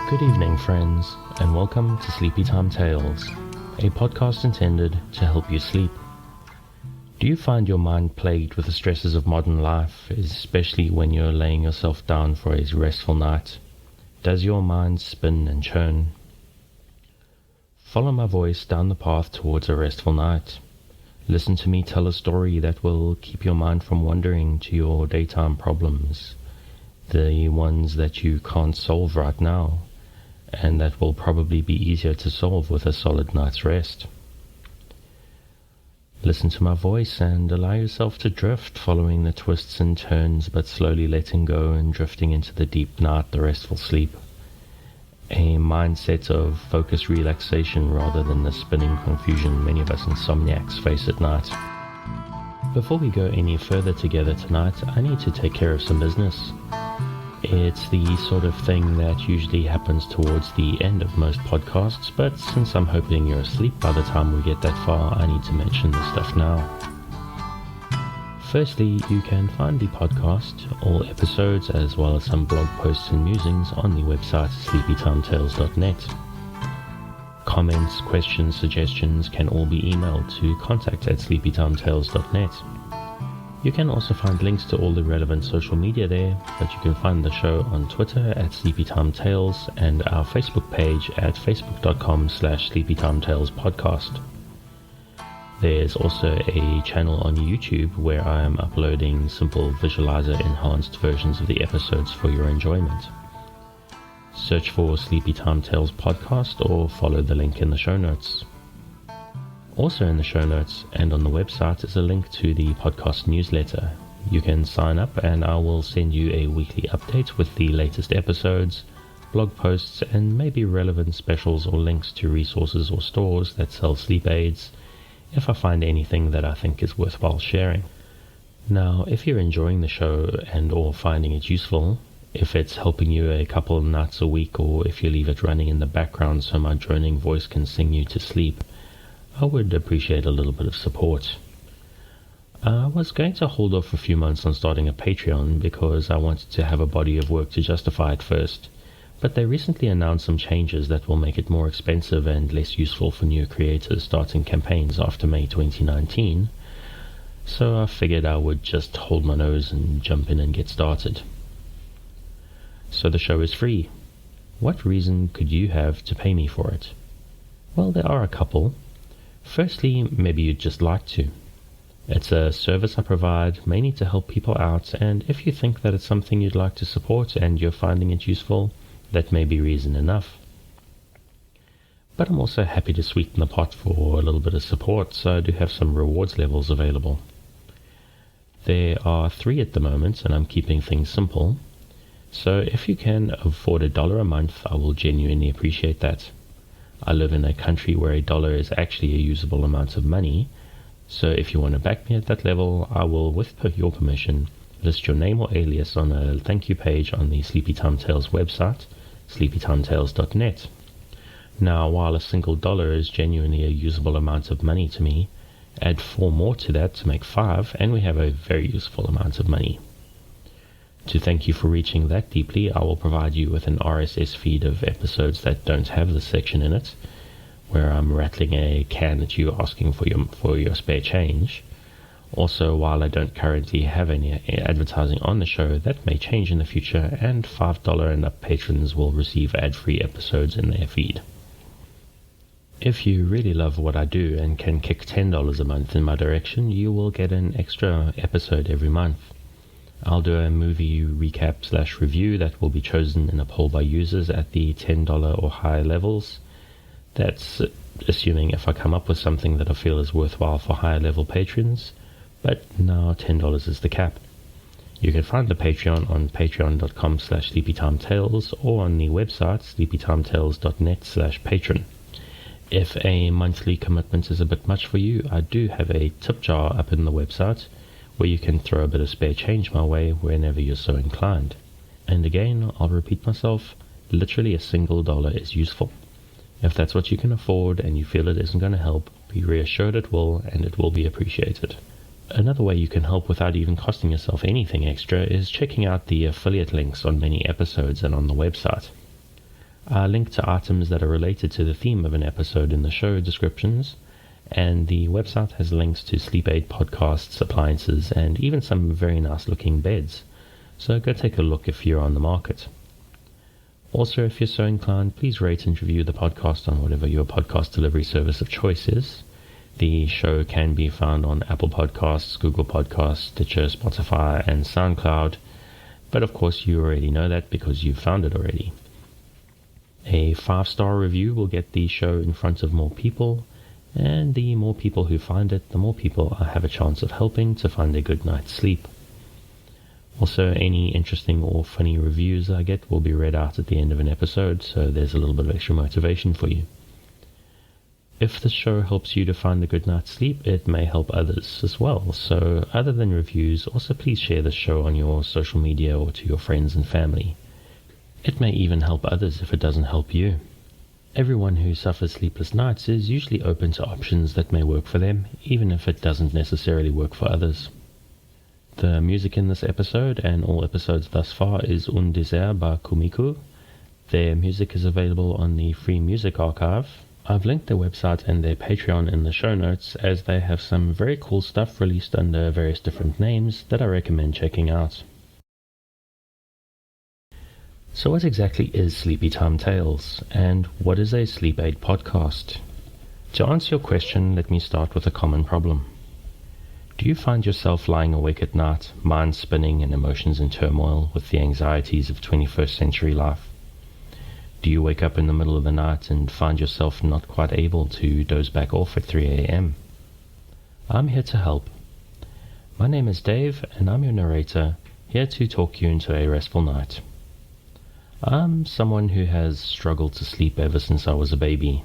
Good evening, friends, and welcome to Sleepy Time Tales, a podcast intended to help you sleep. Do you find your mind plagued with the stresses of modern life, especially when you're laying yourself down for a restful night? Does your mind spin and churn? Follow my voice down the path towards a restful night. Listen to me tell a story that will keep your mind from wandering to your daytime problems, the ones that you can't solve right now, and that will probably be easier to solve with a solid night's rest. Listen to my voice and allow yourself to drift, following the twists and turns, but slowly letting go and drifting into the deep night, the restful sleep. A mindset of focused relaxation rather than the spinning confusion many of us insomniacs face at night. Before we go any further together tonight, I need to take care of some business. It's the sort of thing that usually happens towards the end of most podcasts, but since I'm hoping you're asleep by the time we get that far, I need to mention this stuff now. Firstly, you can find the podcast, all episodes, as well as some blog posts and musings on the website sleepytimetales.net. Comments, questions, suggestions can all be emailed to contact@sleepytimetales.net. You can also find links to all the relevant social media there, but you can find the show on Twitter @SleepyTimeTales and our Facebook page at facebook.com/SleepyTimeTalesPodcast. There's also a channel on YouTube where I am uploading simple visualizer enhanced versions of the episodes for your enjoyment. Search for Sleepy Time Tales Podcast or follow the link in the show notes. Also in the show notes and on the website is a link to the podcast newsletter. You can sign up and I will send you a weekly update with the latest episodes, blog posts, and maybe relevant specials or links to resources or stores that sell sleep aids, if I find anything that I think is worthwhile sharing. Now, if you're enjoying the show and or finding it useful, if it's helping you a couple of nights a week, or if you leave it running in the background so my droning voice can sing you to sleep, I would appreciate a little bit of support. I was going to hold off a few months on starting a Patreon because I wanted to have a body of work to justify it first, but they recently announced some changes that will make it more expensive and less useful for new creators starting campaigns after May 2019, so I figured I would just hold my nose and jump in and get started. So the show is free. What reason could you have to pay me for it? Well, there are a couple. Firstly, maybe you'd just like to. It's a service I provide mainly to help people out, and if you think that it's something you'd like to support and you're finding it useful, that may be reason enough. But I'm also happy to sweeten the pot for a little bit of support, so I do have some rewards levels available. There are 3 at the moment, and I'm keeping things simple. So if you can afford $1 a month, I will genuinely appreciate that. I live in a country where $1 is actually a usable amount of money, so if you want to back me at that level, I will, with your permission, list your name or alias on a thank you page on the Sleepy Time Tales website, sleepytimetales.net. Now, while a single $1 is genuinely a usable amount of money to me, add 4 more to that to make 5, and we have a very useful amount of money. To thank you for reaching that deeply, I will provide you with an RSS feed of episodes that don't have this section in it, where I'm rattling a can at you asking for your spare change. Also, while I don't currently have any advertising on the show, that may change in the future, and $5 and up patrons will receive ad-free episodes in their feed. If you really love what I do and can kick $10 a month in my direction, you will get an extra episode every month. I'll do a movie recap/review that will be chosen in a poll by users at the $10 or higher levels. That's assuming if I come up with something that I feel is worthwhile for higher level patrons, but now $10 is the cap. You can find the Patreon on patreon.com/sleepytimetales or on the website sleepytimetales.net/patron. If a monthly commitment is a bit much for you, I do have a tip jar up in the website where you can throw a bit of spare change my way whenever you're so inclined. And again, I'll repeat myself, literally a single $1 is useful. If that's what you can afford and you feel it isn't going to help, be reassured it will, and it will be appreciated. Another way you can help without even costing yourself anything extra is checking out the affiliate links on many episodes and on the website. I link to items that are related to the theme of an episode in the show descriptions, and the website has links to sleep aid podcasts, appliances, and even some very nice looking beds. So go take a look if you're on the market. Also, if you're so inclined, please rate and review the podcast on whatever your podcast delivery service of choice is. The show can be found on Apple Podcasts, Google Podcasts, Stitcher, Spotify, and SoundCloud. But of course, you already know that because you've found it already. A 5-star review will get the show in front of more people, and the more people who find it, the more people I have a chance of helping to find a good night's sleep. Also, any interesting or funny reviews I get will be read out at the end of an episode, so there's a little bit of extra motivation for you. If the show helps you to find a good night's sleep, it may help others as well. So other than reviews, also please share the show on your social media or to your friends and family. It may even help others if it doesn't help you. Everyone who suffers sleepless nights is usually open to options that may work for them, even if it doesn't necessarily work for others. The music in this episode and all episodes thus far is Un Désert by Kumiku. Their music is available on the Free Music Archive. I've linked their website and their Patreon in the show notes, as they have some very cool stuff released under various different names that I recommend checking out. So what exactly is Sleepy Time Tales, and what is a sleep aid podcast? To answer your question, let me start with a common problem. Do you find yourself lying awake at night, mind spinning and emotions in turmoil with the anxieties of 21st century life? Do you wake up in the middle of the night and find yourself not quite able to doze back off at 3 a.m.? I'm here to help. My name is Dave, and I'm your narrator, here to talk you into a restful night. I'm someone who has struggled to sleep ever since I was a baby.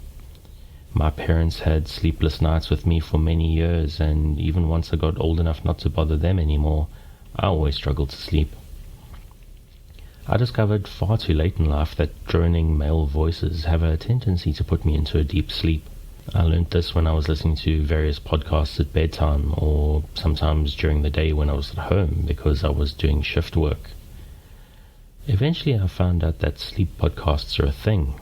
My parents had sleepless nights with me for many years, and even once I got old enough not to bother them anymore, I always struggled to sleep. I discovered far too late in life that droning male voices have a tendency to put me into a deep sleep. I learned this when I was listening to various podcasts at bedtime, or sometimes during the day when I was at home because I was doing shift work. Eventually I found out that sleep podcasts are a thing.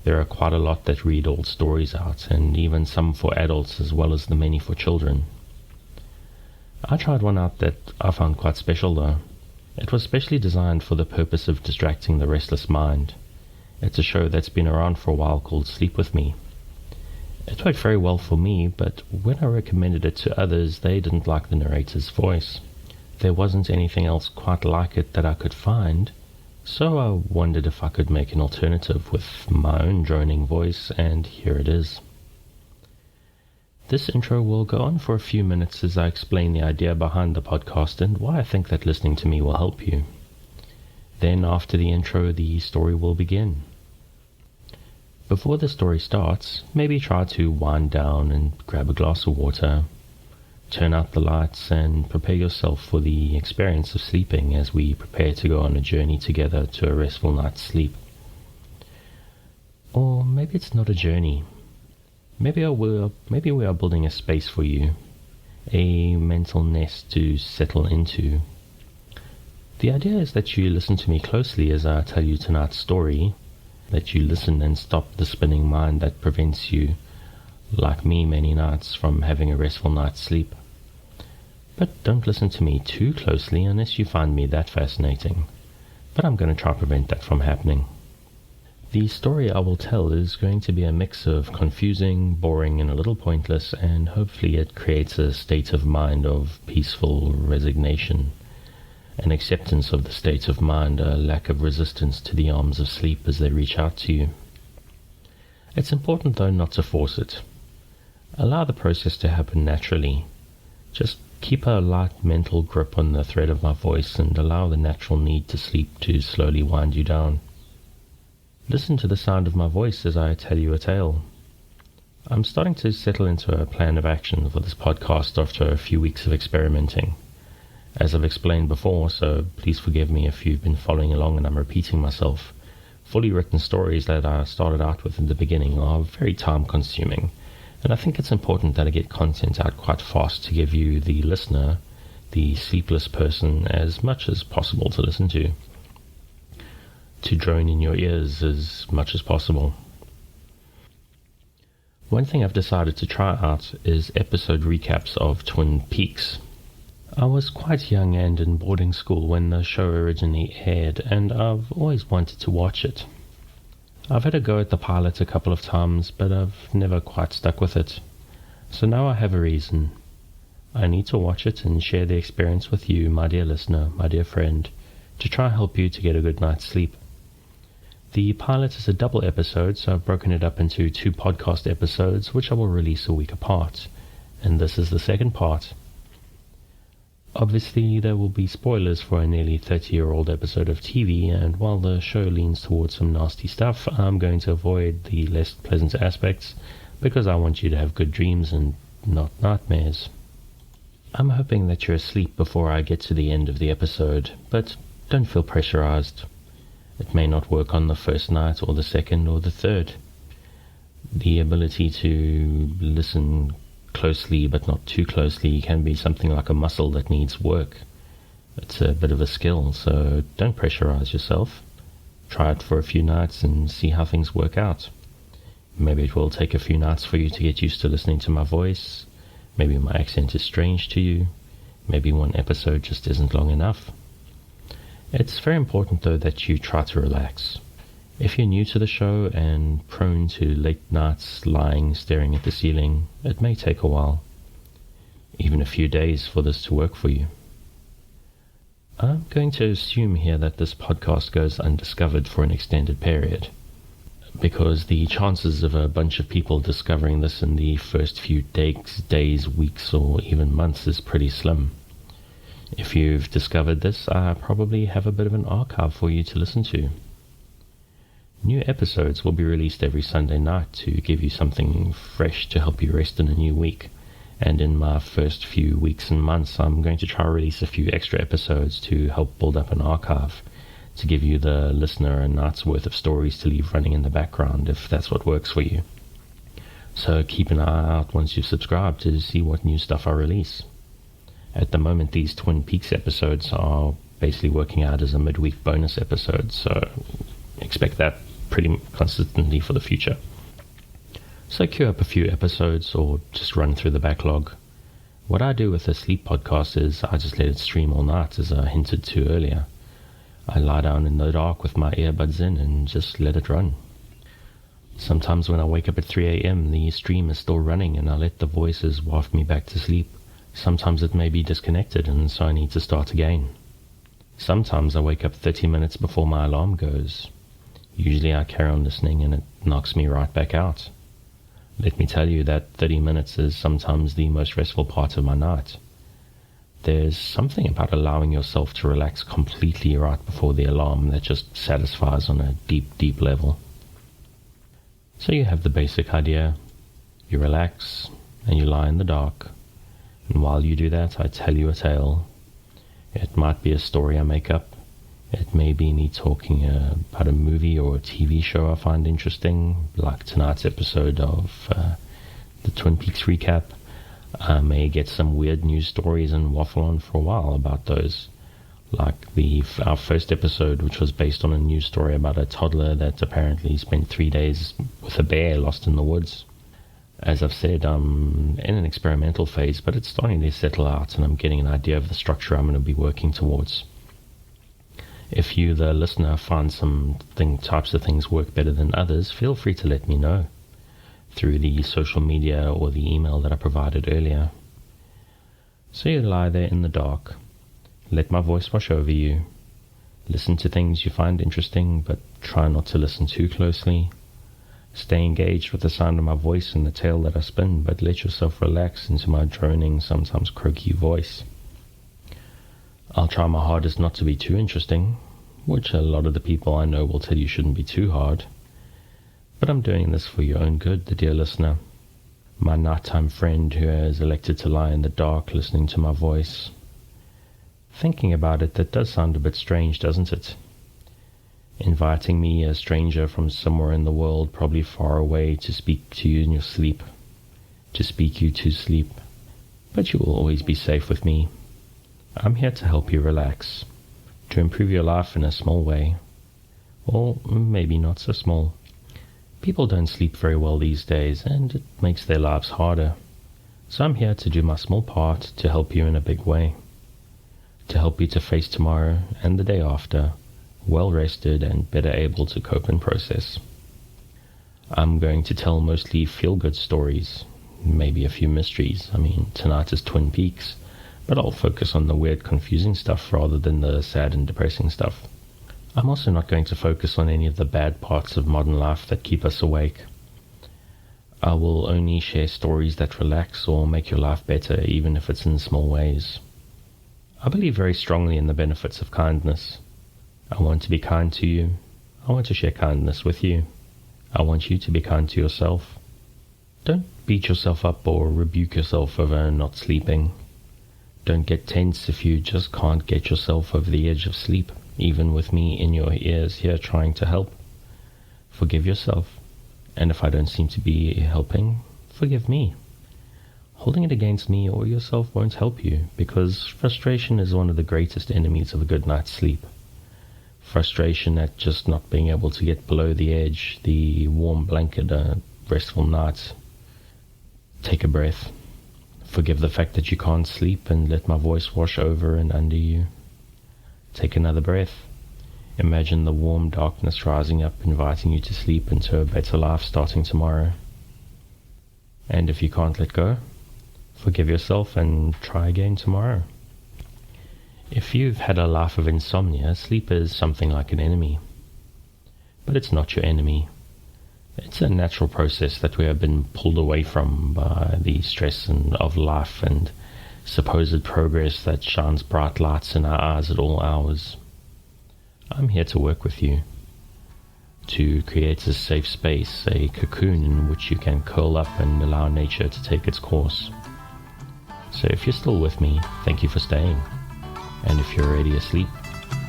There are quite a lot that read old stories out, and even some for adults as well as the many for children. I tried one out that I found quite special though. It was specially designed for the purpose of distracting the restless mind. It's a show that's been around for a while called Sleep With Me. It worked very well for me, but when I recommended it to others, they didn't like the narrator's voice. There wasn't anything else quite like it that I could find, so I wondered if I could make an alternative with my own droning voice, and here it is. This intro will go on for a few minutes as I explain the idea behind the podcast and why I think that listening to me will help you. Then, after the intro, the story will begin. Before the story starts, maybe try to wind down and grab a glass of water, turn out the lights, and prepare yourself for the experience of sleeping as we prepare to go on a journey together to a restful night's sleep. Or maybe it's not a journey. Maybe we are building a space for you, a mental nest to settle into. The idea is that you listen to me closely as I tell you tonight's story, that you listen and stop the spinning mind that prevents you, like me many nights, from having a restful night's sleep. But don't listen to me too closely unless you find me that fascinating. But I'm going to try to prevent that from happening. The story I will tell is going to be a mix of confusing, boring, and a little pointless, and hopefully it creates a state of mind of peaceful resignation, an acceptance of the state of mind, a lack of resistance to the arms of sleep as they reach out to you. It's important, though, not to force it. Allow the process to happen naturally. Just keep a light mental grip on the thread of my voice and allow the natural need to sleep to slowly wind you down. Listen to the sound of my voice as I tell you a tale. I'm starting to settle into a plan of action for this podcast after a few weeks of experimenting. As I've explained before, so please forgive me if you've been following along and I'm repeating myself, fully written stories that I started out with in the beginning are very time-consuming, and I think it's important that I get content out quite fast to give you, the listener, the sleepless person, as much as possible to listen to. to drone in your ears as much as possible. One thing I've decided to try out is episode recaps of Twin Peaks. I was quite young and in boarding school when the show originally aired, and I've always wanted to watch it. I've had a go at the pilot a couple of times, but I've never quite stuck with it. So now I have a reason. I need to watch it and share the experience with you, my dear listener, my dear friend, to try and help you to get a good night's sleep. The pilot is a double episode, so I've broken it up into 2 podcast episodes, which I will release a week apart. And this is the second part. Obviously, there will be spoilers for a nearly 30-year-old episode of TV, and while the show leans towards some nasty stuff, I'm going to avoid the less pleasant aspects, because I want you to have good dreams and not nightmares. I'm hoping that you're asleep before I get to the end of the episode, but don't feel pressurized. It may not work on the first night, or the second, or the third. The ability to listen closely but not too closely can be something like a muscle that needs work. It's a bit of a skill, so don't pressurize yourself. Try it for a few nights and see how things work out. Maybe it will take a few nights for you to get used to listening to my voice. Maybe my accent is strange to you. Maybe one episode just isn't long enough. It's very important, though, that you try to relax. If you're new to the show and prone to late nights lying staring at the ceiling, it may take a while, even a few days, for this to work for you. I'm going to assume here that this podcast goes undiscovered for an extended period, because the chances of a bunch of people discovering this in the first few days, weeks, or even months is pretty slim. If you've discovered this, I probably have a bit of an archive for you to listen to. New episodes will be released every Sunday night to give you something fresh to help you rest in a new week. And in my first few weeks and months, I'm going to try to release a few extra episodes to help build up an archive, to give you, the listener, a night's worth of stories to leave running in the background if that's what works for you. So keep an eye out once you've subscribed to see what new stuff I release. At the moment, these Twin Peaks episodes are basically working out as a midweek bonus episode, so expect that pretty consistently for the future. So queue up a few episodes or just run through the backlog. What I do with the sleep podcast is I just let it stream all night, as I hinted to earlier. I lie down in the dark with my earbuds in and just let it run. Sometimes when I wake up at 3 a.m, the stream is still running and I let the voices waft me back to sleep. Sometimes it may be disconnected and so I need to start again. Sometimes I wake up 30 minutes before my alarm goes. Usually I carry on listening and it knocks me right back out. Let me tell you that 30 minutes is sometimes the most restful part of my night. There's something about allowing yourself to relax completely right before the alarm that just satisfies on a deep, deep level. So you have the basic idea. You relax and you lie in the dark. And while you do that, I tell you a tale. It might be a story I make up. It may be me talking about a movie or a TV show I find interesting, like tonight's episode of the Twin Peaks recap. I may get some weird news stories and waffle on for a while about those, like our first episode, which was based on a news story about a toddler that apparently spent 3 days with a bear lost in the woods. As I've said, I'm in an experimental phase, but it's starting to settle out and I'm getting an idea of the structure I'm going to be working towards. If you, the listener, find some types of things work better than others, feel free to let me know through the social media or the email that I provided earlier. So you lie there in the dark, let my voice wash over you, listen to things you find interesting, but try not to listen too closely. Stay engaged with the sound of my voice and the tale that I spin, but let yourself relax into my droning, sometimes croaky voice. I'll try my hardest not to be too interesting, which a lot of the people I know will tell you shouldn't be too hard. But I'm doing this for your own good, the dear listener. My nighttime friend who has elected to lie in the dark listening to my voice. Thinking about it, that does sound a bit strange, doesn't it? Inviting me, a stranger from somewhere in the world, probably far away, to speak to you in your sleep. To speak you to sleep. But you will always be safe with me. I'm here to help you relax, to improve your life in a small way. Or maybe not so small. People don't sleep very well these days, and it makes their lives harder. So I'm here to do my small part to help you in a big way. To help you to face tomorrow and the day after, well rested and better able to cope and process. I'm going to tell mostly feel-good stories, maybe a few mysteries. Tonight is Twin Peaks, but I'll focus on the weird, confusing stuff rather than the sad and depressing stuff. I'm also not going to focus on any of the bad parts of modern life that keep us awake. I will only share stories that relax or make your life better, even if it's in small ways. I believe very strongly in the benefits of kindness. I want to be kind to you. I want to share kindness with you. I want you to be kind to yourself. Don't beat yourself up or rebuke yourself over not sleeping. Don't get tense if you just can't get yourself over the edge of sleep, even with me in your ears here trying to help. Forgive yourself. And if I don't seem to be helping, forgive me. Holding it against me or yourself won't help you, because frustration is one of the greatest enemies of a good night's sleep. Frustration at just not being able to get below the edge, the warm blanket, a restful night. Take a breath. Forgive the fact that you can't sleep and let my voice wash over and under you. Take another breath. Imagine the warm darkness rising up, inviting you to sleep into a better life starting tomorrow. And if you can't let go, forgive yourself and try again tomorrow. If you've had a life of insomnia, sleep is something like an enemy. But it's not your enemy. It's a natural process that we have been pulled away from by the stress of life and supposed progress that shines bright lights in our eyes at all hours. I'm here to work with you, to create a safe space, a cocoon in which you can curl up and allow nature to take its course. So if you're still with me, thank you for staying. And if you're already asleep,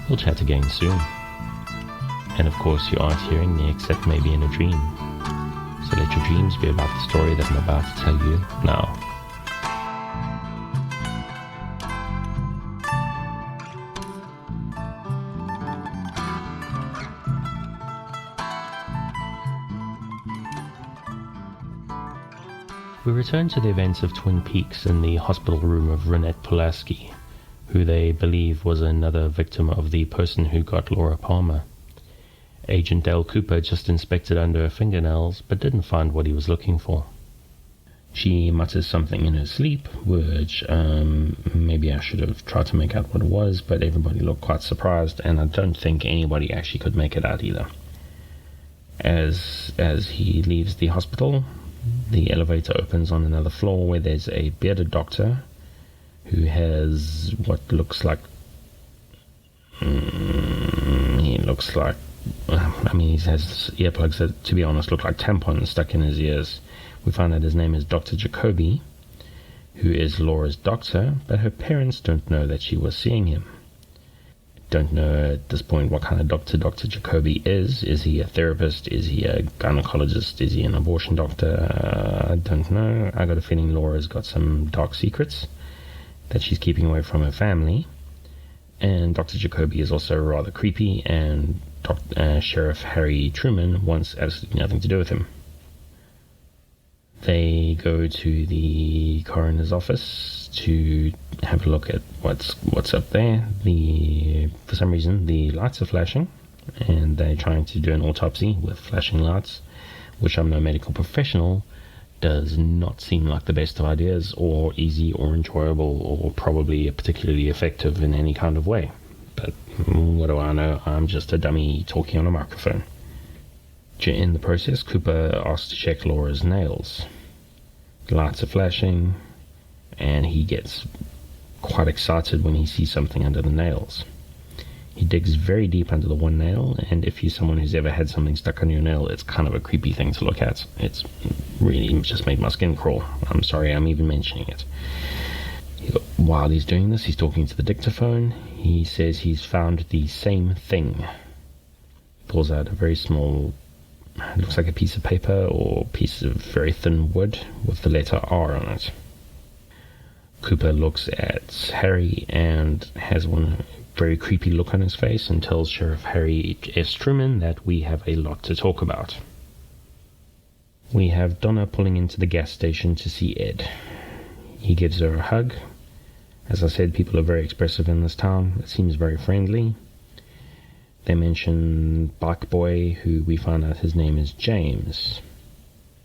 we'll chat again soon. And of course you aren't hearing me except maybe in a dream. So let your dreams be about the story that I'm about to tell you now. We return to the events of Twin Peaks in the hospital room of Ronette Pulaski, who they believe was another victim of the person who got Laura Palmer. Agent Dale Cooper just inspected under her fingernails, but didn't find what he was looking for. She mutters something in her sleep, which maybe I should have tried to make out what it was, but everybody looked quite surprised, and I don't think anybody actually could make it out either. As he leaves the hospital, the elevator opens on another floor where there's a bearded doctor who has what looks like... he has earplugs that, to be honest, look like tampons stuck in his ears. We find out his name is Dr. Jacoby, who is Laura's doctor, but her parents don't know that she was seeing him. Don't know at this point what kind of doctor Dr. Jacoby is. Is he a therapist? Is he a gynecologist? Is he an abortion doctor? I don't know. I got a feeling Laura's got some dark secrets that she's keeping away from her family. And Dr. Jacoby is also rather creepy, and Sheriff Harry Truman wants absolutely nothing to do with him. They go to the coroner's office to have a look at what's up there. For some reason, the lights are flashing, and they're trying to do an autopsy with flashing lights, which I'm no medical professional, does not seem like the best of ideas, or easy, or enjoyable, or probably particularly effective in any kind of way. But what do I know? I'm just a dummy talking on a microphone. In the process, Cooper asks to check Laura's nails. The lights are flashing, and he gets quite excited when he sees something under the nails. He digs very deep under the one nail, and if you're someone who's ever had something stuck on your nail, it's kind of a creepy thing to look at. It's really just made my skin crawl. I'm sorry I'm even mentioning it. While he's doing this, he's talking to the dictaphone. He says he's found the same thing. Pulls out a very small, looks like a piece of paper or piece of very thin wood with the letter R on it. Cooper looks at Harry and has one very creepy look on his face and tells Sheriff Harry S. Truman that we have a lot to talk about. We have Donna pulling into the gas station to see Ed. He gives her a hug. As I said, people are very expressive in this town. It seems very friendly. They mention Bike Boy, who we find out his name is James.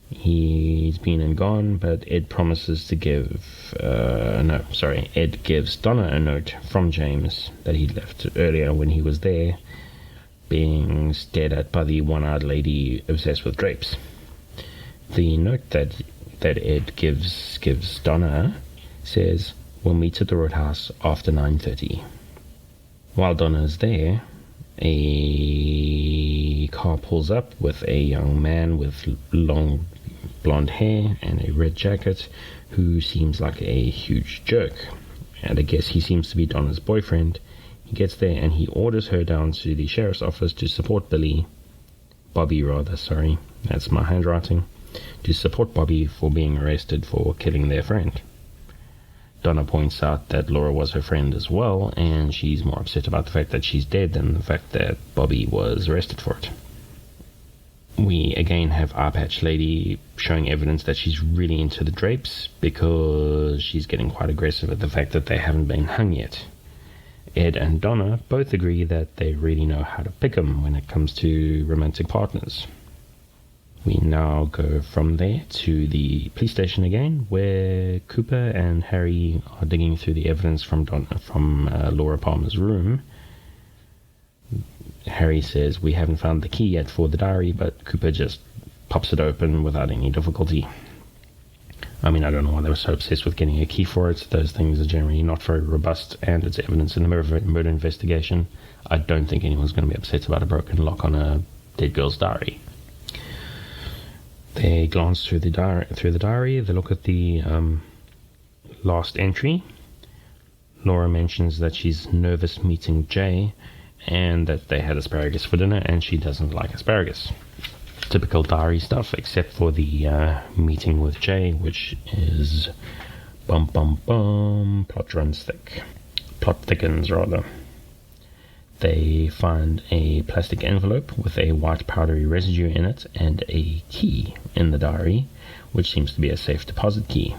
He's been and gone, but Ed promises to give... Ed gives Donna a note from James that he left earlier when he was there, being stared at by the one-eyed lady obsessed with drapes. The note that Ed gives Donna says, "We'll meet at the Roadhouse after 9:30. While Donna is there, a car pulls up with a young man with long blonde hair and a red jacket who seems like a huge jerk. And I guess he seems to be Donna's boyfriend. He gets there and he orders her down to the sheriff's office to support Bobby, that's my handwriting, to support Bobby for being arrested for killing their friend. Donna points out that Laura was her friend as well, and she's more upset about the fact that she's dead than the fact that Bobby was arrested for it. We again have Eye Patch Lady showing evidence that she's really into the drapes because she's getting quite aggressive at the fact that they haven't been hung yet. Ed and Donna both agree that they really know how to pick 'em when it comes to romantic partners. We now go from there to the police station again, where Cooper and Harry are digging through the evidence from Laura Palmer's room. Harry says, "We haven't found the key yet for the diary," but Cooper just pops it open without any difficulty. I mean, I don't know why they were so obsessed with getting a key for it. Those things are generally not very robust, and it's evidence in a murder investigation. I don't think anyone's going to be upset about a broken lock on a dead girl's diary. They glance through the diary. They look at the last entry. Laura mentions that she's nervous meeting Jay and that they had asparagus for dinner and she doesn't like asparagus. Typical diary stuff, except for the meeting with Jay, which is plot runs thick. Plot thickens, rather. They find a plastic envelope with a white powdery residue in it and a key in the diary, which seems to be a safe deposit key.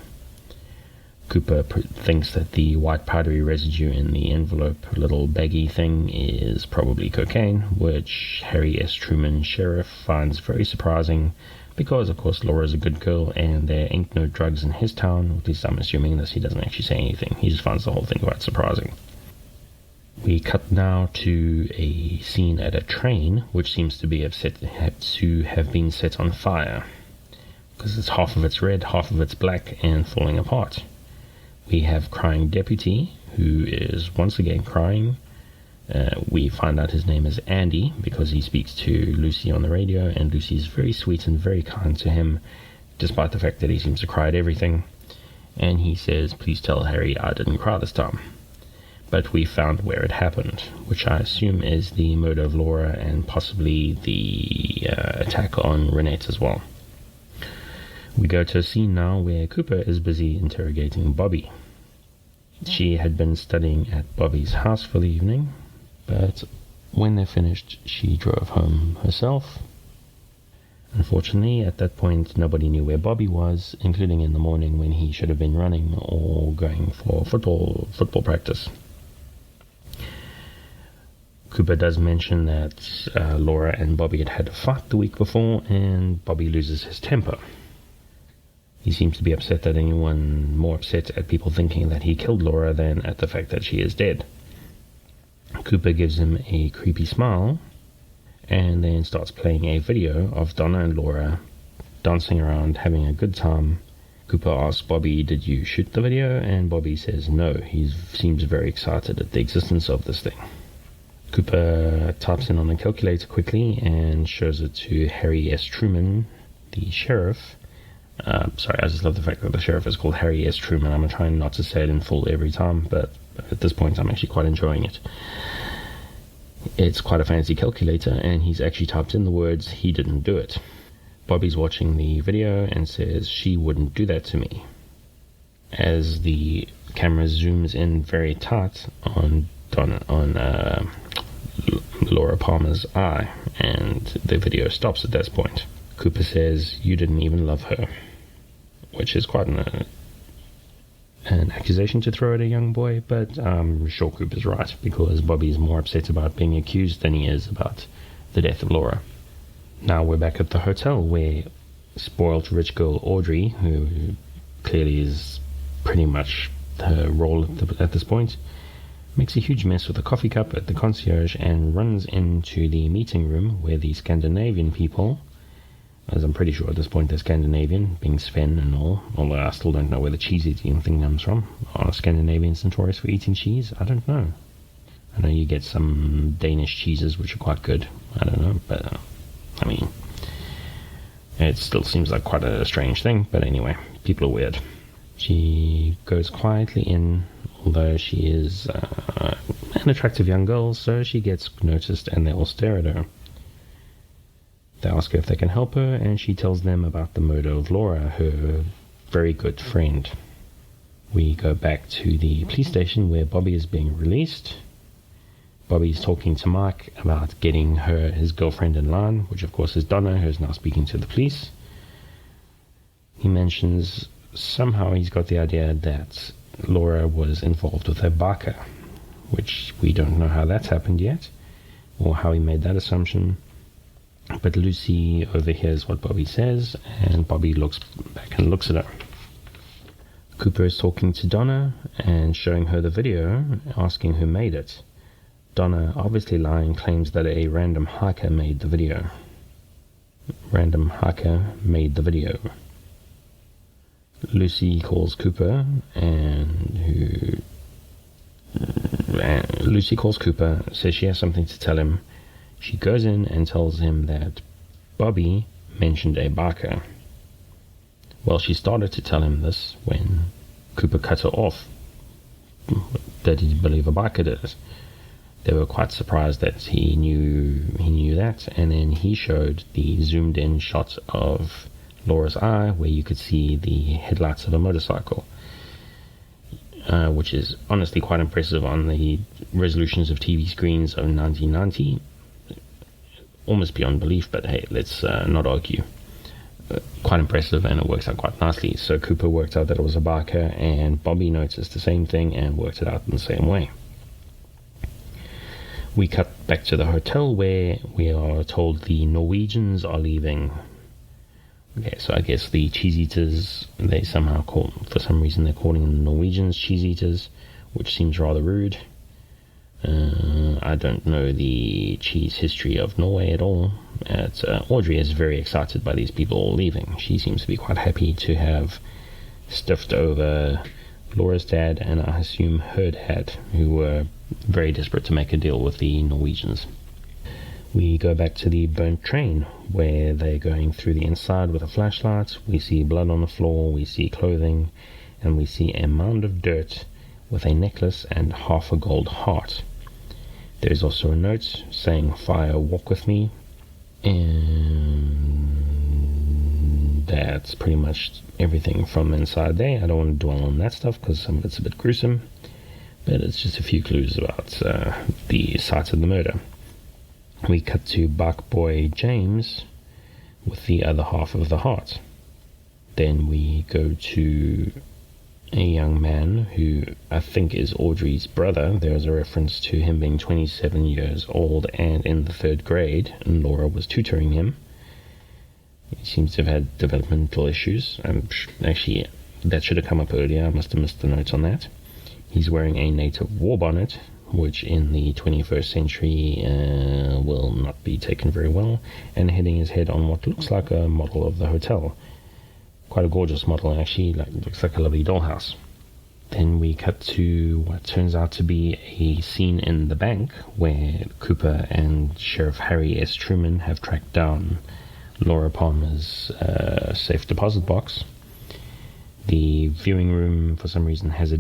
Cooper thinks that the white powdery residue in the envelope, little baggy thing, is probably cocaine, which Harry S. Truman, sheriff, finds very surprising because, of course, Laura's a good girl and there ain't no drugs in his town. At least I'm assuming this. He doesn't actually say anything. He just finds the whole thing quite surprising. We cut now to a scene at a train, which seems to have been set on fire, because it's half of it's red, half of it's black, and falling apart. We have crying deputy, who is once again crying. We find out his name is Andy, because he speaks to Lucy on the radio, and Lucy's very sweet and very kind to him, despite the fact that he seems to cry at everything. And he says, "Please tell Harry I didn't cry this time." But we found where it happened, which I assume is the murder of Laura and possibly the attack on Renette as well. We go to a scene now where Cooper is busy interrogating Bobby. She had been studying at Bobby's house for the evening, but when they're finished, she drove home herself. Unfortunately, at that point, nobody knew where Bobby was, including in the morning when he should have been running or going for football practice. Cooper does mention that Laura and Bobby had had a fight the week before, and Bobby loses his temper. He seems to be upset that anyone more upset at people thinking that he killed Laura than at the fact that she is dead. Cooper gives him a creepy smile, and then starts playing a video of Donna and Laura dancing around, having a good time. Cooper asks Bobby, "Did you shoot the video?" And Bobby says no. He seems very excited at the existence of this thing. Cooper types in on a calculator quickly and shows it to Harry S. Truman, the sheriff. I just love the fact that the sheriff is called Harry S. Truman. I'm trying not to say it in full every time, but at this point I'm actually quite enjoying it. It's quite a fancy calculator, and he's actually typed in the words, "He didn't do it." Bobby's watching the video and says, "She wouldn't do that to me." As the camera zooms in very tight on Laura Palmer's eye, and the video stops at that point. Cooper says, "You didn't even love her," which is quite an accusation to throw at a young boy, but I'm sure Cooper's right, because Bobby is more upset about being accused than he is about the death of Laura. Now we're back at the hotel, where spoiled rich girl Audrey, who clearly is pretty much her role at this point, makes a huge mess with a coffee cup at the concierge and runs into the meeting room where the Scandinavian people, as I'm pretty sure at this point they're Scandinavian, being Sven and all, although I still don't know where the cheese eating thing comes from. Are Scandinavians notorious for eating cheese? I don't know. I know you get some Danish cheeses which are quite good. I don't know, but I mean, it still seems like quite a strange thing, but anyway, people are weird. She goes quietly in, although she is an attractive young girl, so she gets noticed and they all stare at her. They ask her if they can help her, and she tells them about the murder of Laura, her very good friend. We go back to the police station where Bobby is being released. Bobby's talking to Mike about getting his girlfriend in line, which of course is Donna, who's now speaking to the police. He mentions somehow he's got the idea that Laura was involved with a baka, which we don't know how that's happened yet, or how he made that assumption. But Lucy overhears what Bobby says, and Bobby looks back and looks at her. Cooper is talking to Donna and showing her the video, asking who made it. Donna, obviously lying, claims that a random hiker made the video. Lucy calls Cooper, Lucy calls Cooper, says she has something to tell him. She goes in and tells him that Bobby mentioned a baka. Well, she started to tell him this when Cooper cut her off. That he believe a baka is. They were quite surprised that he knew that, and then he showed the zoomed in shot of Laura's eye where you could see the headlights of a motorcycle, which is honestly quite impressive on the resolutions of TV screens of 1990. Almost beyond belief, but hey, let's not argue. Quite impressive, and it works out quite nicely. So Cooper worked out that it was a baka, and Bobby noticed the same thing and worked it out in the same way. We cut back to the hotel where we are told the Norwegians are leaving. Okay, so I guess the cheese eaters, they somehow for some reason they're calling them Norwegians cheese eaters, which seems rather rude. I don't know the cheese history of Norway at all. Audrey is very excited by these people all leaving. She seems to be quite happy to have stuffed over Laura's dad and I assume her dad, who were very desperate to make a deal with the Norwegians. We go back to the burnt train where they're going through the inside with a flashlight. We see blood on the floor, we see clothing, and we see a mound of dirt with a necklace and half a gold heart. There's also a note saying "Fire, walk with me," and that's pretty much everything from inside there. I don't want to dwell on that stuff because some of it's a bit gruesome, but it's just a few clues about the site of the murder. We cut to Bark Boy James with the other half of the heart. Then we go to a young man who I think is Audrey's brother. There's a reference to him being 27 years old and in the 3rd grade, and Laura was tutoring him. He seems to have had developmental issues. Actually, that should have come up earlier. I must have missed the notes on that. He's wearing a native war bonnet, which in the 21st century will not be taken very well, and hitting his head on what looks like a model of the hotel. Quite a gorgeous model, actually. Looks like a lovely dollhouse. Then we cut to what turns out to be a scene in the bank where Cooper and Sheriff Harry S. Truman have tracked down Laura Palmer's safe deposit box. The viewing room, for some reason, has a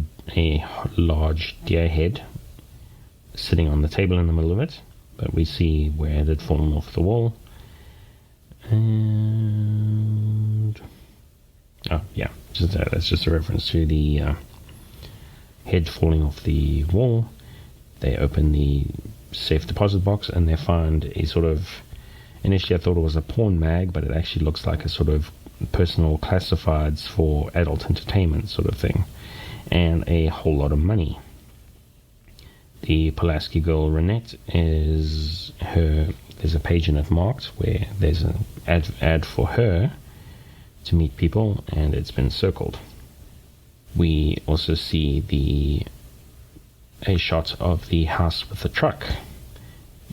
large deer head sitting on the table in the middle of it, but we see where it had fallen off the wall. And oh yeah, that's just a reference to the head falling off the wall. They open the safe deposit box and they find a sort of, initially I thought it was a porn mag, but it actually looks like a sort of personal classifieds for adult entertainment sort of thing, and a whole lot of money. The Pulaski girl, Renette, there's a page in it marked where there's an ad for her to meet people, and it's been circled. We also see a shot of the house with the truck,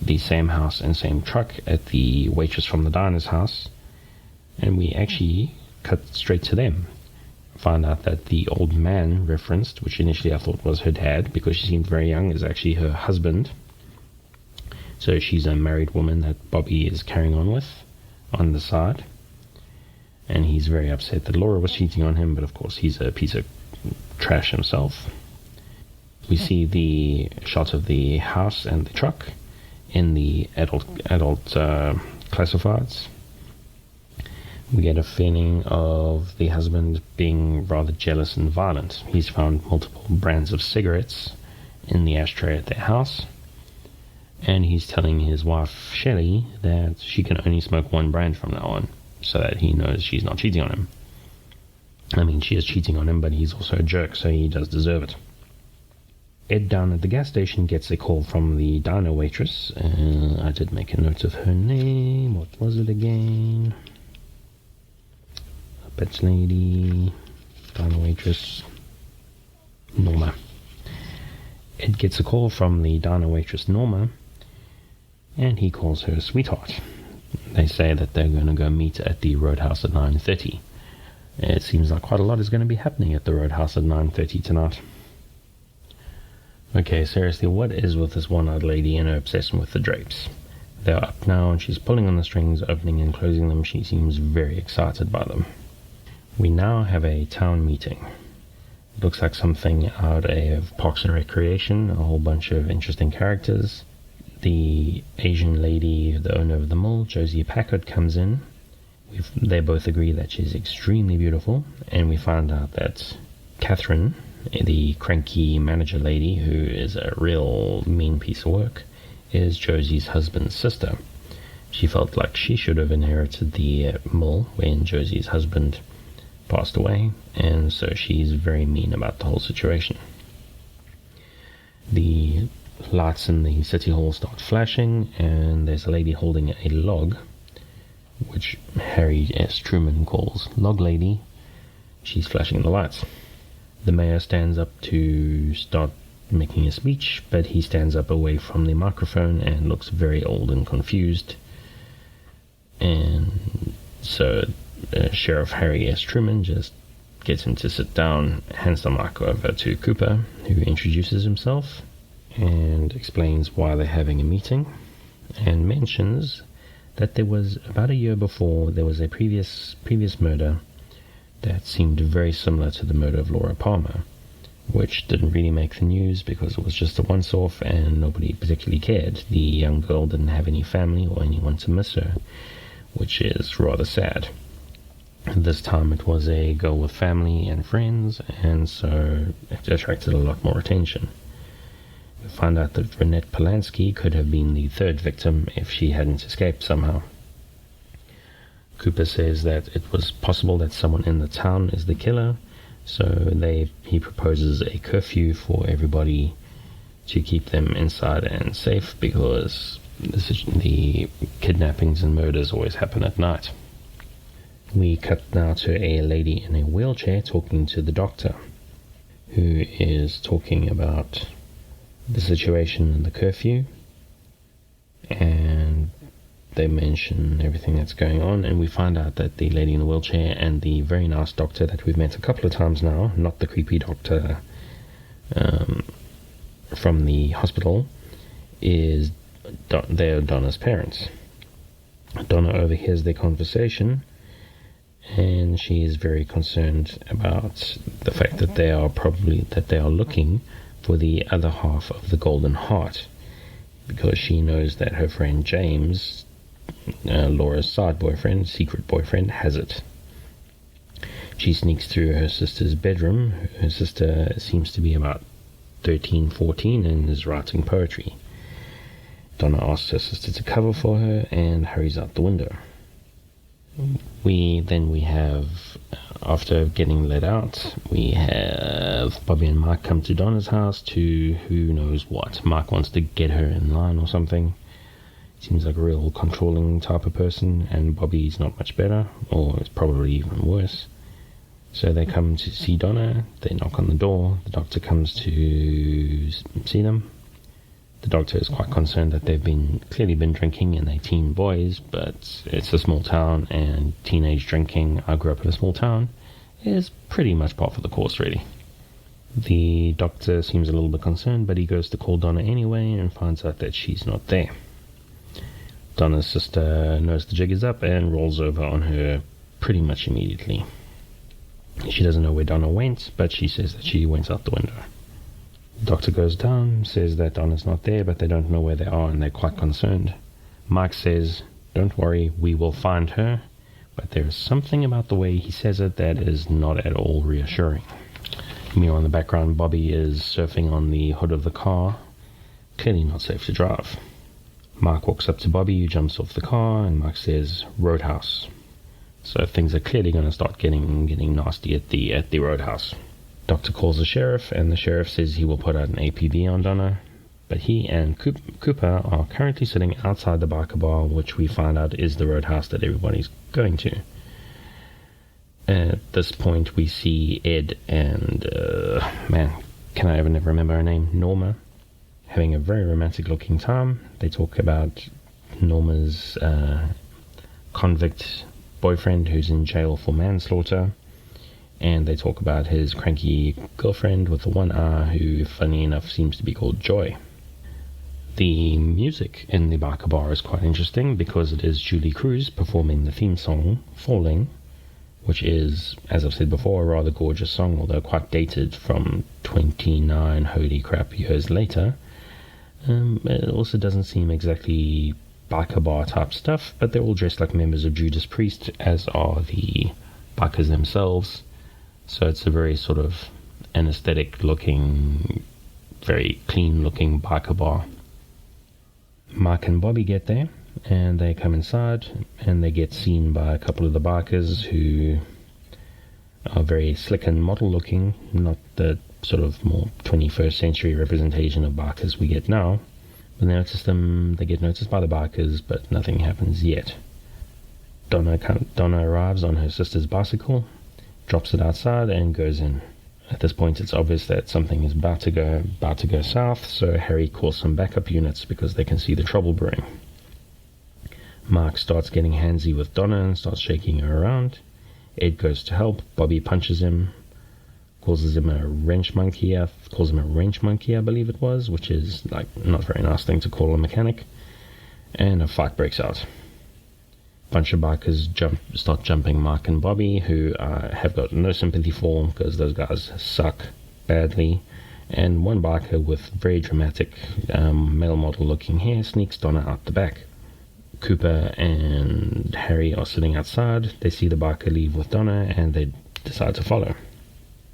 the same house and same truck at the waitress from the diner's house, and we actually cut straight to them. Find out that the old man referenced, which initially I thought was her dad because she seemed very young, is actually her husband. So she's a married woman that Bobby is carrying on with on the side, and he's very upset that Laura was cheating on him, but of course he's a piece of trash himself. We see the shot of the house and the truck in the adult classifieds. We get a feeling of the husband being rather jealous and violent. He's found multiple brands of cigarettes in the ashtray at their house, and he's telling his wife Shelley that she can only smoke one brand from now on, so that he knows she's not cheating on him. I mean, she is cheating on him, but he's also a jerk, so he does deserve it. Ed down at the gas station gets a call from the diner waitress. I did make a note of her name. What was it again? A pet lady, diner waitress, Norma. Ed gets a call from the diner waitress Norma, and he calls her sweetheart. They say that they're going to go meet at the Roadhouse at 9:30. It seems like quite a lot is going to be happening at the Roadhouse at 9:30 tonight. Okay, seriously, what is with this one-eyed lady and her obsession with the drapes? They're up now and she's pulling on the strings, opening and closing them. She seems very excited by them. We now have a town meeting. It looks like something out of Parks and Recreation, a whole bunch of interesting characters. The Asian lady, the owner of the mill, Josie Packard, comes in. They both agree that she's extremely beautiful, and we find out that Catherine, the cranky manager lady, who is a real mean piece of work, is Josie's husband's sister. She felt like she should have inherited the mill when Josie's husband passed away, and so she's very mean about the whole situation. The lights in the city hall start flashing, and there's a lady holding a log, which Harry S. Truman calls Log Lady. She's flashing the lights. The mayor stands up to start making a speech, but he stands up away from the microphone and looks very old and confused. And so Sheriff Harry S. Truman just gets him to sit down, hands the mic over to Cooper, who introduces himself and explains why they're having a meeting, and mentions that there was, about a year before, there was a previous murder that seemed very similar to the murder of Laura Palmer, which didn't really make the news because it was just a once-off and nobody particularly cared. The young girl didn't have any family or anyone to miss her, which is rather sad. This time it was a girl with family and friends, and so it attracted a lot more attention. We find out that Renette Polanski could have been the third victim if she hadn't escaped somehow. Cooper says that it was possible that someone in the town is the killer, so he proposes a curfew for everybody to keep them inside and safe, because the kidnappings and murders always happen at night. We cut now to a lady in a wheelchair talking to the doctor, who is talking about the situation and the curfew, and they mention everything that's going on, and we find out that the lady in the wheelchair and the very nice doctor that we've met a couple of times now, not the creepy doctor from the hospital, they're Donna's parents. Donna overhears their conversation, and she is very concerned about the fact that they are looking for the other half of the Golden Heart, because she knows that her friend James, Laura's secret boyfriend, has it. She sneaks through her sister's bedroom. Her sister seems to be about 13, 14 and is writing poetry. Donna asks her sister to cover for her and hurries out the window. We have, after getting let out, we have Bobby and Mark come to Donna's house to who knows what. Mark wants to get her in line or something. Seems like a real controlling type of person, and Bobby's not much better, or it's probably even worse. So they come to see Donna, they knock on the door, the doctor comes to see them. The doctor is quite concerned that they've clearly been drinking and they're teen boys, but it's a small town and teenage drinking, I grew up in a small town, is pretty much par for the course really. The doctor seems a little bit concerned, but he goes to call Donna anyway and finds out that she's not there. Donna's sister knows the jig is up and rolls over on her pretty much immediately. She doesn't know where Donna went, but she says that she went out the window. The doctor goes down, says that Donna's not there, but they don't know where they are and they're quite concerned. Mark says, "Don't worry, we will find her," but there's something about the way he says it that is not at all reassuring. Meanwhile, in the background, Bobby is surfing on the hood of the car, clearly not safe to drive. Mark walks up to Bobby, who jumps off the car, and Mark says, "Roadhouse." So things are clearly going to start getting nasty at the roadhouse. Doctor calls the sheriff, and the sheriff says he will put out an APB on Donna, but he and Cooper are currently sitting outside the biker bar, which we find out is the roadhouse that everybody's going to. At this point, we see Ed and, can I ever never remember her name, Norma, having a very romantic looking time. They talk about Norma's convict boyfriend who's in jail for manslaughter, and they talk about his cranky girlfriend with the one eye who, funny enough, seems to be called Joy. The music in the biker bar is quite interesting because it is Julie Cruz performing the theme song, Falling, which is, as I've said before, a rather gorgeous song, although quite dated from 29 holy crap years later. It also doesn't seem exactly biker bar type stuff, but they're all dressed like members of Judas Priest, as are the bikers themselves. So it's a very sort of anesthetic looking, very clean looking biker bar. Mark and Bobby get there and they come inside and they get seen by a couple of the bikers who are very slick and model looking, not the sort of more 21st century representation of bikers we get now. But they get noticed by the bikers, but nothing happens yet. Donna arrives on her sister's bicycle, drops it outside and goes in. At this point it's obvious that something is about to go south, so Harry calls some backup units because they can see the trouble brewing. Mark starts getting handsy with Donna and starts shaking her around. Ed goes to help. Bobby punches him, calls him a wrench monkey, I believe it was, which is like not a very nice thing to call a mechanic, and a fight breaks out. Bunch of bikers start jumping Mark and Bobby, who have got no sympathy for because those guys suck badly, and one biker with very dramatic male model looking hair sneaks Donna out the back. Cooper and Harry are sitting outside. They see the biker leave with Donna and they decide to follow.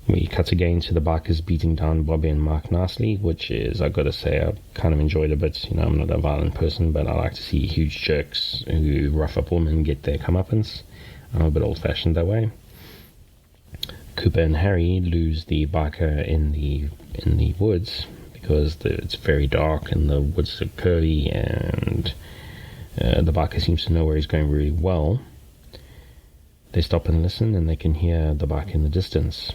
We cut again to the bikers beating down Bobby and Mark nicely, which is, I've got to say, I kind of enjoyed a bit. You know, I'm not a violent person, but I like to see huge jerks who rough up women get their comeuppance. I'm a bit old-fashioned that way. Cooper and Harry lose the biker in the woods because it's very dark and the woods are curvy, and the biker seems to know where he's going really well. They stop and listen, and they can hear the biker in the distance.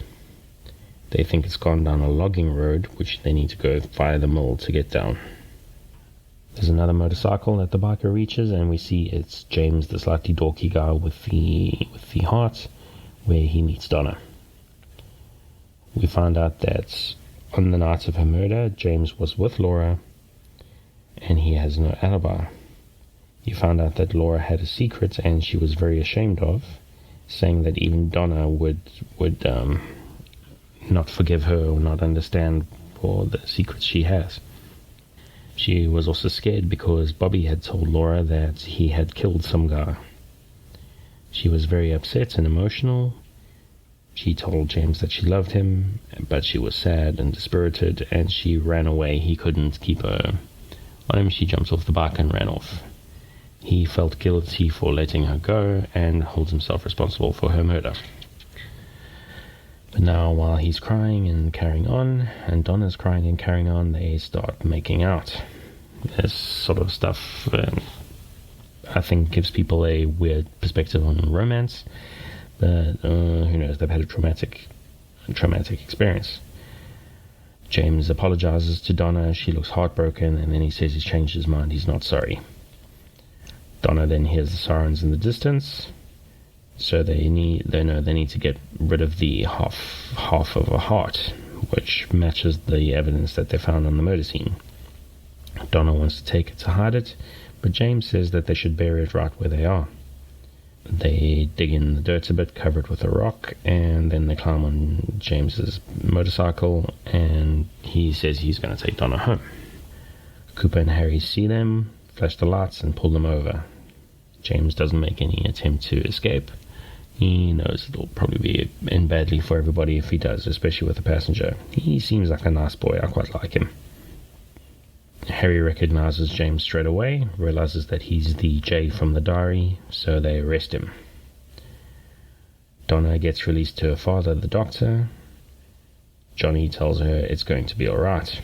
They think it's gone down a logging road, which they need to go via the mill to get down. There's another motorcycle that the biker reaches, and we see it's James, the slightly dorky guy with the heart, where he meets Donna. We find out that on the night of her murder, James was with Laura, and he has no alibi. You found out that Laura had a secret, and she was very ashamed of, saying that even Donna would not forgive her or not understand for the secrets she has. She was also scared because Bobby had told Laura that he had killed some guy. She was very upset and emotional. She told James that she loved him, but she was sad and dispirited, and she ran away. He couldn't keep her on him. She jumped off the bike and ran off. He felt guilty for letting her go and holds himself responsible for her murder. But now, while he's crying and carrying on, and Donna's crying and carrying on, they start making out. This sort of stuff, I think, gives people a weird perspective on romance. But who knows, they've had a traumatic experience. James apologizes to Donna. She looks heartbroken, and then he says he's changed his mind. He's not sorry. Donna then hears the sirens in the distance, so they know they need to get rid of the half of a heart, which matches the evidence that they found on the murder scene. Donna wants to take it to hide it, but James says that they should bury it right where they are. They dig in the dirt a bit, cover it with a rock, and then they climb on James's motorcycle, and he says he's going to take Donna home. Cooper and Harry see them, flash the lights, and pull them over. James doesn't make any attempt to escape. He knows it'll probably end badly for everybody if he does, especially with the passenger. He seems like a nice boy. I quite like him. Harry recognizes James straight away, realizes that he's the J from the diary, so they arrest him. Donna gets released to her father, the doctor. Johnny tells her it's going to be alright.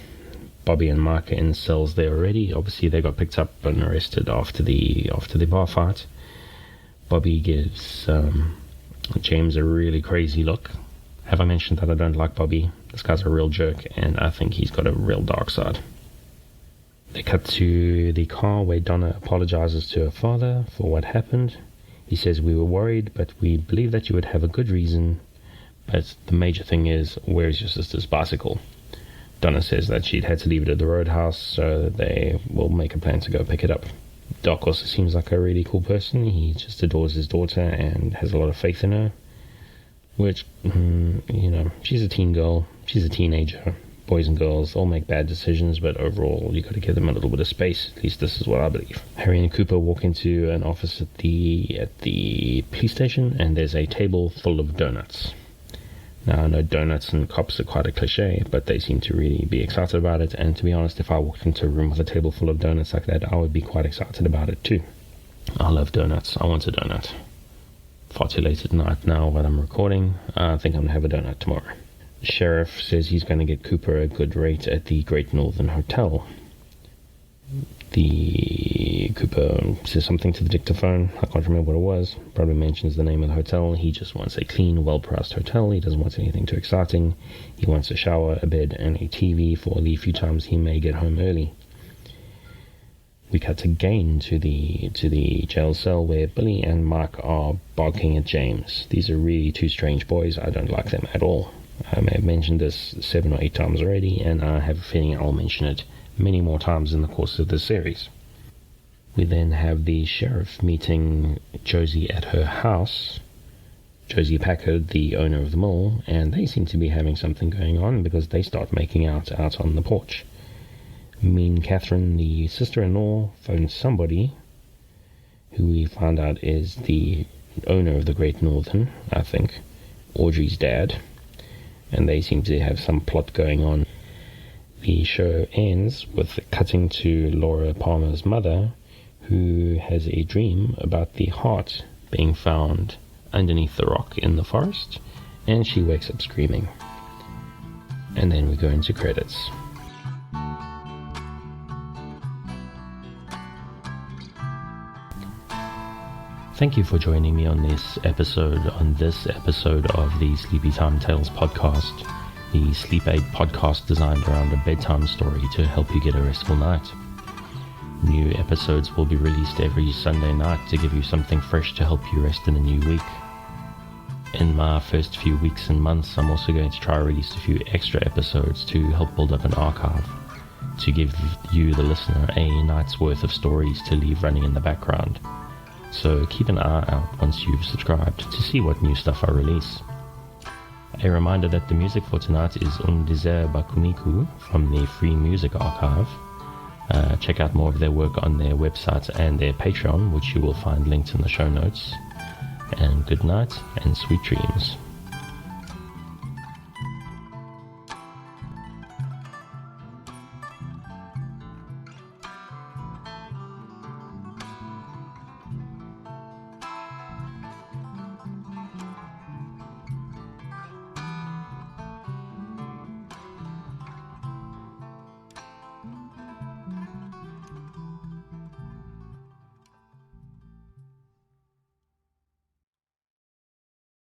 Bobby and Mike are in cells there already. Obviously they got picked up and arrested after the bar fight. Bobby gives James a really crazy look. Have I mentioned that I don't like Bobby? This guy's a real jerk, and I think he's got a real dark side. They cut to the car where Donna apologizes to her father for what happened. He says, "We were worried, but we believe that you would have a good reason. But the major thing is, where is your sister's bicycle?" Donna says that she'd had to leave it at the roadhouse, so they will make a plan to go pick it up. Doc also seems like a really cool person. He just adores his daughter and has a lot of faith in her. Which, she's a teen girl. She's a teenager. Boys and girls all make bad decisions, but overall you got to give them a little bit of space. At least this is what I believe. Harry and Cooper walk into an office at the police station, and there's a table full of donuts. Now, I know donuts and cops are quite a cliche, but they seem to really be excited about it, and to be honest, if I walked into a room with a table full of donuts like that, I would be quite excited about it too. I love donuts. I want a donut. Far too late at night now when I'm recording. I think I'm going to have a donut tomorrow. The sheriff says he's going to get Cooper a good rate at the Great Northern Hotel. The Cooper says something to the dictaphone. I can't remember what it was. Probably mentions the name of the hotel. He just wants a clean, well-priced hotel. He doesn't want anything too exciting. He wants a shower, a bed, and a TV for the few times he may get home early. We cut again to the jail cell where Billy and Mike are barking at James. These are really two strange boys. I don't like them at all. I may have mentioned this 7 or 8 times already, and I have a feeling I'll mention it many more times in the course of this series. We then have the sheriff meeting Josie at her house. Josie Packard, the owner of the mall, and they seem to be having something going on because they start making out on the porch. Mean Catherine, the sister-in-law, phones somebody who we find out is the owner of the Great Northern, I think, Audrey's dad, and they seem to have some plot going on. The show ends with cutting to Laura Palmer's mother, who has a dream about the heart being found underneath the rock in the forest, and she wakes up screaming. And then we go into credits. Thank you for joining me on this episode of the Sleepy Time Tales podcast, the sleep aid podcast designed around a bedtime story to help you get a restful night. New episodes will be released every Sunday night to give you something fresh to help you rest in a new week. In my first few weeks and months, I'm also going to try to release a few extra episodes to help build up an archive, to give you, the listener, a night's worth of stories to leave running in the background. So keep an eye out once you've subscribed to see what new stuff I release. A reminder that the music for tonight is Un Désert by Kumiku from the Free Music Archive. Check out more of their work on their website and their Patreon, which you will find linked in the show notes. And good night and sweet dreams.